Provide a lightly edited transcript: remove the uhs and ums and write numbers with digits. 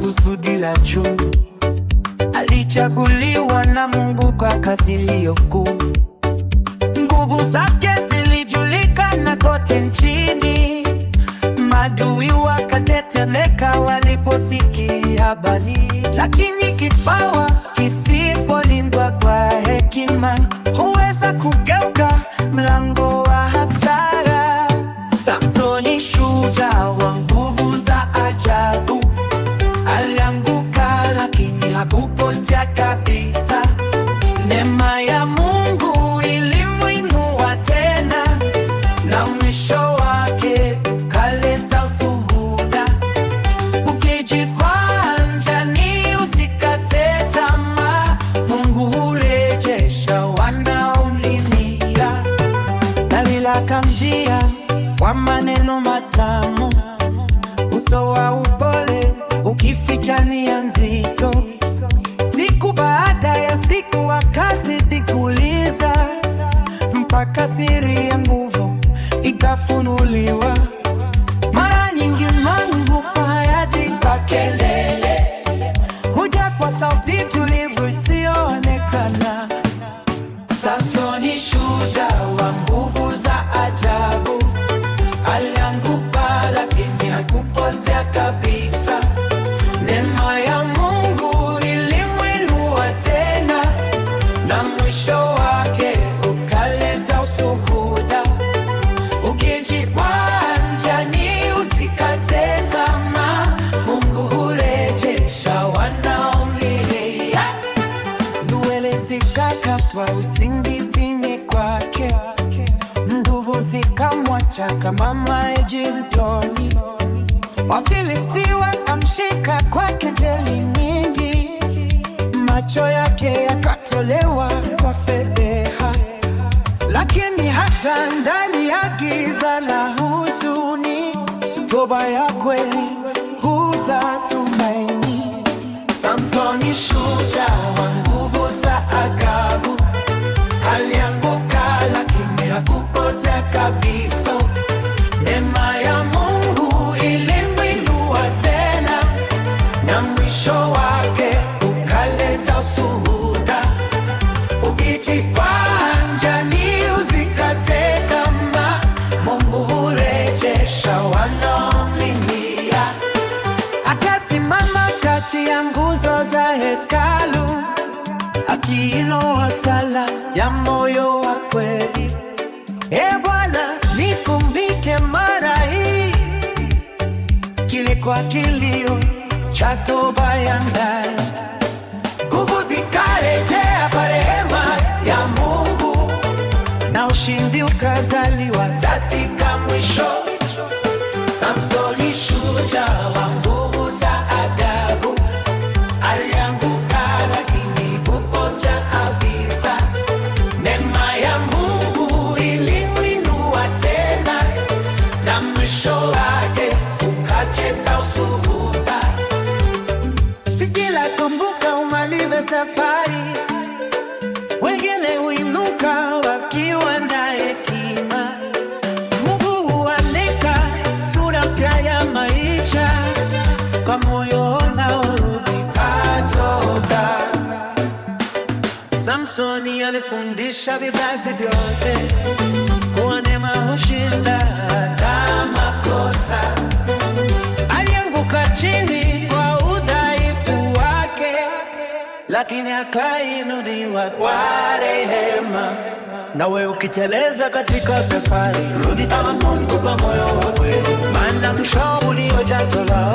kusudi la juu. Alichaguliwa na Mungu kwa kazi iliyokuu. Nguvu zake zilijulikana kote nchini. Maadui wakatetemeka waliposikia habari. Lakini kipawa kisipolindwa kwa hekima huweza kugeuka mlango wa hasara. Samsoni, shujaa wa nguvu za ajabu, alianguka lakini hakupotea kabisa. Neema ya Mungu ilimuinua tena, na mwisho wake kaleta ushuhuda. Ukijikwaa njiani usikate tamaa, Mungu hurejesha wanaomlilia. Dalila akamjia kwa maneno matamu, uso wa upole ukificha nia nzito. Siku baada ya siku akazidi kuuliza, mpaka siri ya nguvu ikafunuliwa. Mara nyingi Mungu hayaji kwa kelele, huja kwa sauti tulivu isiyoonekana. Samsoni, shujaa wa nguvu za ajabu, alianguka lakini hakupotea kabisa. Neema ya Mungu ilimuinua tena, na mwisho wake ukaleta ushuhuda. Ukijikwaa njiani usikate tamaa, Mungu hurejesha wanaomlilia. Nywele zikakatwa usingizini kwake, nguvu zikamwacha kama maji mtoni. Wafilisti wakamshika kwa kejeli nyingi, macho yake yakatolewa kwa fedheha. Lakini hata ndani ya giza la huzuni, toba ya kweli huzaa tumaini. Samsoni, shujaa wa nguvu za ajabu, alianguka lakini hakupotea kabisa. Neema ya Mungu ilimuinua tena, na mwisho wake ukaleta ushuhuda. Ukijikwaa njiani usikate tamaa, Mungu hurejesha wanaomlilia. Akasimama kati ya nguzo za hekalu, akiinua sala ya moyo wa kweli. Ee Bwana, nikumbuke mara hii, kilikuwa kilio cha toba ya ndani. Nguvu zikarejea kwa rehema ya Mungu, na ushindi ukazaliwa katika mwisho. Samsoni, shujaa wa nguvu za ajabu, alianguka lakini hakupotea kabisa. Neema ya Mungu ilimuinua tena, na mwisho wake ukaleta ushuhuda. Sikila kumbuka umalize safari, wengine huinuka wakiwa na hekima. Mungu huandika sura mpya ya maisha kwa moyo unaorudi toba. Samsoni alifundisha vizazi vyote kuwa neema hushinda hata makosa. Alianguka chini kwa udhaifu wake, lakini akainuliwa kwa rehema. Nawe ukiteleza katika safari, rudi kwa Mungu kwa moyo wa kweli, maana mwisho uliojaa toba.